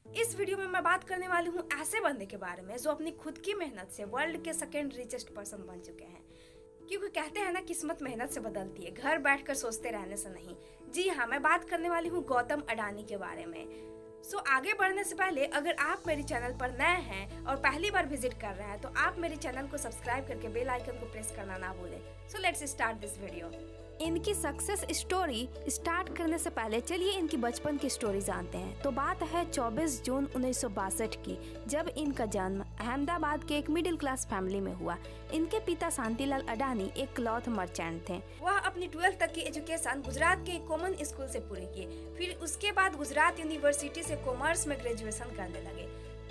इस वीडियो में मैं बात करने वाली हूँ ऐसे बंदे के बारे में जो अपनी खुद की मेहनत से वर्ल्ड के सेकंड रिचेस्ट पर्सन बन चुके हैं। क्योंकि कहते हैं ना, किस्मत मेहनत से बदलती है, घर बैठकर सोचते रहने से नहीं। जी हाँ, मैं बात करने वाली हूँ गौतम अडानी के बारे में। आगे बढ़ने से पहले अगर आप मेरे चैनल पर नए हैं और पहली बार विजिट कर रहे हैं तो आप मेरे चैनल को सब्सक्राइब करके बेल आइकन को प्रेस करना ना भूलें। So let's start this video. इनकी सक्सेस स्टोरी स्टार्ट करने से पहले चलिए इनकी बचपन की स्टोरी जानते हैं। तो बात है 24 जून 1962 की, जब इनका जन्म अहमदाबाद के एक मिडिल क्लास फैमिली में हुआ। इनके पिता शांतिलाल अडानी एक क्लॉथ मर्चेंट थे। वह अपनी 12th तक की एजुकेशन गुजरात के कॉमन स्कूल से पूरी की। फिर उसके बाद गुजरात यूनिवर्सिटी से कॉमर्स में ग्रेजुएशन करने लगे।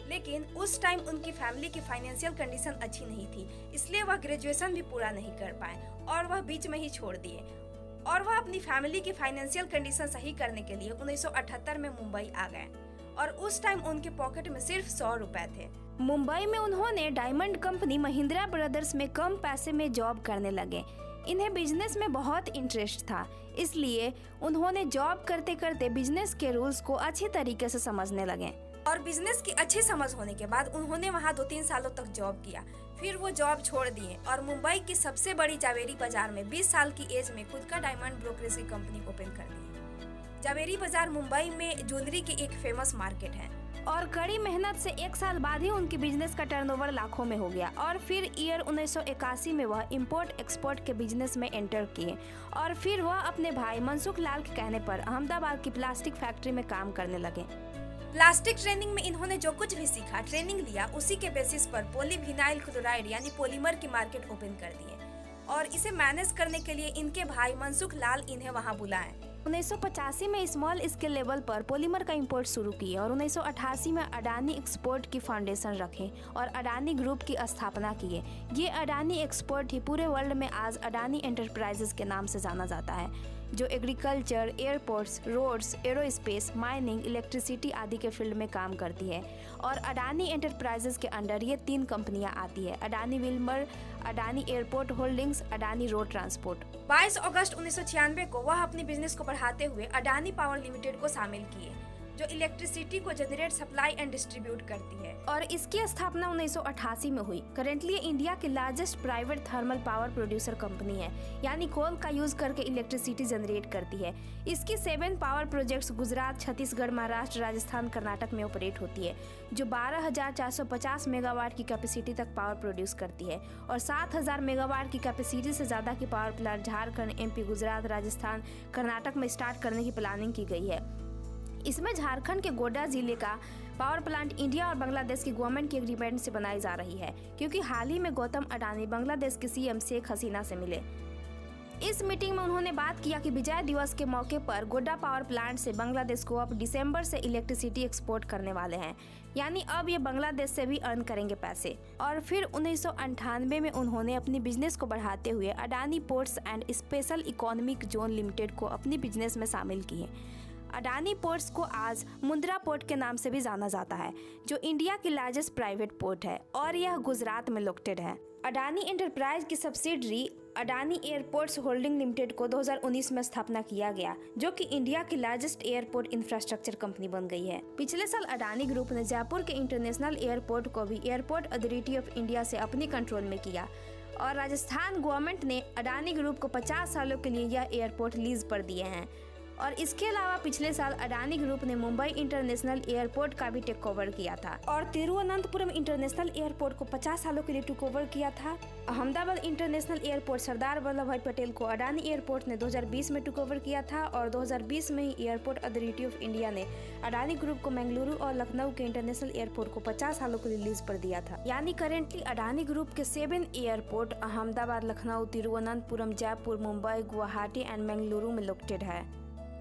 लेकिन उस टाइम उनकी फैमिली की फाइनेंशियल कंडीशन अच्छी नहीं थी, इसलिए वह ग्रेजुएशन भी पूरा नहीं कर पाए और वह बीच में ही छोड़ दिए। और वह अपनी फैमिली की फाइनेंशियल कंडीशन सही करने के लिए 1978 में मुंबई आ गए और उस टाइम उनके पॉकेट में सिर्फ 100 रुपए थे। मुंबई में उन्होंने डायमंड कंपनी महिंद्रा ब्रदर्स में कम पैसे में जॉब करने लगे। इन्हें बिजनेस में बहुत इंटरेस्ट था, इसलिए उन्होंने जॉब करते करते बिजनेस के रूल्स को अच्छी तरीके से समझने लगे और बिजनेस की अच्छी समझ होने के बाद उन्होंने वहां 2-3 सालों तक जॉब किया। फिर वो जॉब छोड़ दिए और मुंबई की सबसे बड़ी जावेरी बाजार में 20 साल की एज में खुद का डायमंड ब्रोकरेज की कंपनी ओपन कर दी। जावेरी बाजार मुंबई में ज्वेलरी की एक फेमस मार्केट है और कड़ी मेहनत से 1 साल बाद ही उनकी बिजनेस का टर्नओवर लाखों में हो गया। और फिर ईयर 1981 में वह इंपोर्ट एक्सपोर्ट के बिजनेस में एंटर किए और फिर वह अपने भाई मनसुख लाल के कहने पर अहमदाबाद की प्लास्टिक फैक्ट्री में काम करने लगे। प्लास्टिक ट्रेनिंग में इन्होंने जो कुछ भी सीखा, ट्रेनिंग लिया, उसी के बेसिस पर पॉलीविनाइल क्लोराइड यानी पॉलीमर की मार्केट ओपन कर दिए और इसे मैनेज करने के लिए इनके भाई मनसुख लाल इन्हें वहां बुलाए। 1985 में स्मॉल स्केल लेवल पर पॉलीमर का इंपोर्ट शुरू किए और 1988 में अडानी एक्सपोर्ट की फाउंडेशन रखे और अडानी ग्रुप की स्थापना किए। ये अडानी एक्सपोर्ट ही पूरे वर्ल्ड में आज अडानी एंटरप्राइजेस के नाम से जाना जाता है, जो agriculture, airports, roads, aerospace, mining, electricity आदि के फील्ड में काम करती है। और अडानी एंटरप्राइजेस के अंडर ये 3 कंपनियां आती है: Adani Wilmer, Adani airport holdings, Adani road transport. 22 अगस्त 1996 को वह अपनी बिजनेस को बढ़ाते हुए अडानी पावर लिमिटेड को शामिल किए, जो इलेक्ट्रिसिटी को जनरेट, सप्लाई एंड डिस्ट्रीब्यूट करती है और इसकी स्थापना 1988 में हुई। करेंटली इंडिया की largest private thermal power producer company है, यानी कोल का यूज करके इलेक्ट्रिसिटी जनरेट करती है। इसकी 7 पावर प्रोजेक्ट्स गुजरात, छत्तीसगढ़, महाराष्ट्र, राजस्थान, कर्नाटक में ऑपरेट होती है, जो 12,450 मेगावाट की कैपेसिटी तक पावर प्रोड्यूस करती है और 7,000 मेगावाट की कैपेसिटी से ज्यादा की power plant Jharkhand, MP, Gujarat, Rajasthan, Karnataka में स्टार्ट करने की प्लानिंग की गई है। इसमें झारखंड के गोड्डा जिले का पावर प्लांट इंडिया और बांग्लादेश की गवर्नमेंट के एग्रीमेंट से बनाई जा रही है, क्योंकि हाल ही में गौतम अडानी बांग्लादेश के सीएम शेख हसीना से मिले। इस मीटिंग में उन्होंने बात किया कि विजय दिवस के मौके पर गोड्डा पावर प्लांट से बांग्लादेश को अब दिसंबर से इलेक्ट्रिसिटी एक्सपोर्ट करने वाले हैं, यानी अब ये बांग्लादेश से भी अर्न करेंगे पैसे। और फिर 1998 में उन्होंने अपनी बिजनेस को बढ़ाते हुए Adani ports and special economic zone limited को अपनी बिजनेस में शामिल किए। अडानी पोर्ट्स को आज मुंद्रा पोर्ट के नाम से भी जाना जाता है, जो इंडिया की लार्जेस्ट प्राइवेट पोर्ट है और यह गुजरात में लोकेटेड है। अडानी एंटरप्राइज की subsidiary Adani airports holding limited को 2019 में स्थापना किया गया, जो कि इंडिया की लार्जेस्ट एयरपोर्ट इंफ्रास्ट्रक्चर कंपनी बन गई है। पिछले साल अडानी ग्रुप ने जयपुर के इंटरनेशनल एयरपोर्ट को भी एयरपोर्ट अथॉरिटी ऑफ इंडिया से अपनी कंट्रोल में किया और राजस्थान गवर्नमेंट ने अडानी ग्रुप को 50 सालों के लिए यह एयरपोर्ट लीज पर दिए हैं। और इसके अलावा पिछले साल अडानी ग्रुप ने मुंबई इंटरनेशनल एयरपोर्ट का भी टेक ओवर किया था और तिरुवनंतपुरम इंटरनेशनल एयरपोर्ट को 50 सालों के लिए टेक ओवर किया था। अहमदाबाद इंटरनेशनल एयरपोर्ट सरदार वल्लभ भाई पटेल को अडानी एयरपोर्ट ने 2020 में टेक ओवर किया था और 2020 में ही एयरपोर्ट अथॉरिटी ऑफ इंडिया ने अडानी ग्रुप को बेंगलुरु और लखनऊ के इंटरनेशनल एयरपोर्ट को 50 सालों के लिए लीज पर दिया था। यानी करेंटली अडानी ग्रुप के 7 एयरपोर्ट अहमदाबाद, लखनऊ, तिरुवनंतपुरम, जयपुर, मुंबई, गुवाहाटी एंड बेंगलुरु में लोकेटेड है।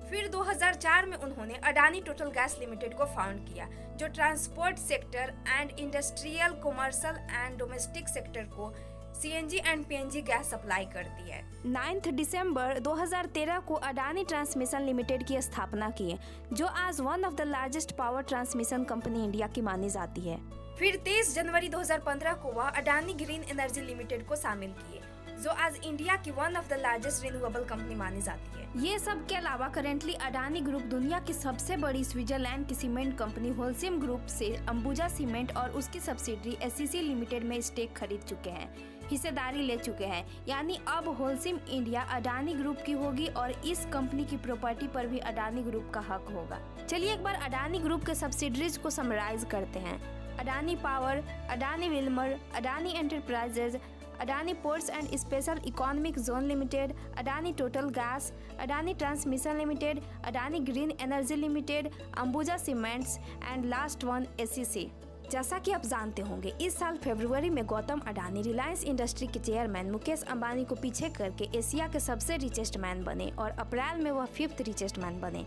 फिर 2004 में उन्होंने अडानी टोटल गैस लिमिटेड को फाउंड किया, जो transport sector and industrial, commercial and domestic sector को CNG and PNG gas supply करती है। 9 दिसंबर 2013 को अडानी ट्रांसमिशन लिमिटेड की स्थापना की, जो आज one of the largest power transmission company India की मानी जाती है। फिर 23 जनवरी 2015 को वह अडानी ग्रीन एनर्जी लिमिटेड को शामिल किए जो आज इंडिया की one of the largest renewable company मानी जाती है। ये सब के अलावा करेंटली अडानी ग्रुप दुनिया की सबसे बड़ी स्विट्जरलैंड की सीमेंट कंपनी होल्सिम ग्रुप से अंबुजा सीमेंट और उसकी सब्सिडरी एससीसी लिमिटेड में स्टेक खरीद चुके हैं, हिस्सेदारी ले चुके हैं। यानी अब होल्सिम इंडिया अडानी ग्रुप की होगी और इस कंपनी की प्रॉपर्टी पर भी अडानी ग्रुप का हक होगा। चलिए एक बार अडानी ग्रुप के सब्सिडरीज को समराइज करते हैं। Adani power, Adani Wilmer, Adani enterprises, Adani ports and special economic zone limited, Adani total gas, Adani transmission limited, Adani green energy limited, Ambuja cements and last one SCC. जैसा कि आप जानते होंगे, इस साल फरवरी में गौतम अडानी रिलायंस इंडस्ट्री के चेयरमैन मुकेश अंबानी को पीछे करके एशिया के सबसे रिचेस्ट मैन बने और अप्रैल में वह 5th रिचेस्ट मैन बने।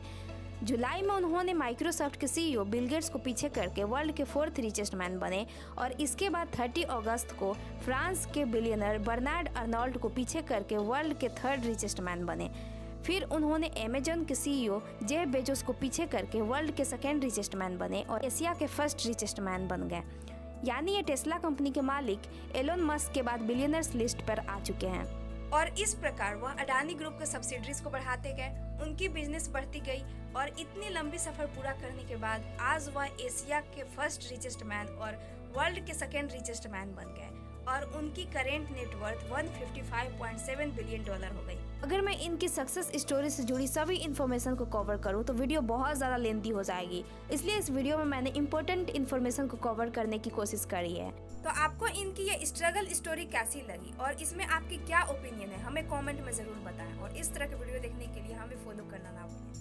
जुलाई में उन्होंने माइक्रोसॉफ्ट के सीईओ बिल गेट्स को पीछे करके वर्ल्ड के 4th रिचेस्ट मैन बने और इसके बाद 30 अगस्त को फ्रांस के बिलियनर बर्नार्ड अर्नोल्ड को पीछे करके वर्ल्ड के 3rd रिचेस्ट मैन बने। फिर उन्होंने अमेजन के सीईओ जेफ बेजोस को पीछे करके वर्ल्ड के 2nd रिचेस्ट मैन बने और एशिया के 1st रिचेस्ट मैन बन गए। यानी ये टेस्ला कंपनी के मालिक एलोन मस्क के बाद बिलियनर्स लिस्ट पर आ चुके हैं। और इस प्रकार वह अडानी ग्रुप के सब्सिडरीज को बढ़ाते गए, उनकी बिजनेस बढ़ती गई और इतनी लंबी सफर पूरा करने के बाद आज वह एशिया के 1st रिचेस्ट मैन और वर्ल्ड के 2nd रिचेस्ट मैन बन गए और उनकी करेंट नेटवर्थ $155.7 बिलियन हो गई। अगर मैं इनकी सक्सेस स्टोरी से जुड़ी सभी इन्फॉर्मेशन को कवर करूं तो वीडियो बहुत ज़्यादा लेंथी हो जाएगी, इसलिए इस वीडियो में मैंने इम्पोर्टेंट इन्फॉर्मेशन को कवर करने की कोशिश करी है। तो आपको इनकी ये स्ट्रगल स्टोरी कैसी लगी और इसमें आपकी क्या ओपिनियन है, हमें कमेंट में ज़रूर बताएं और इस तरह के वीडियो देखने के लिए हमें फॉलो करना ना भूलें।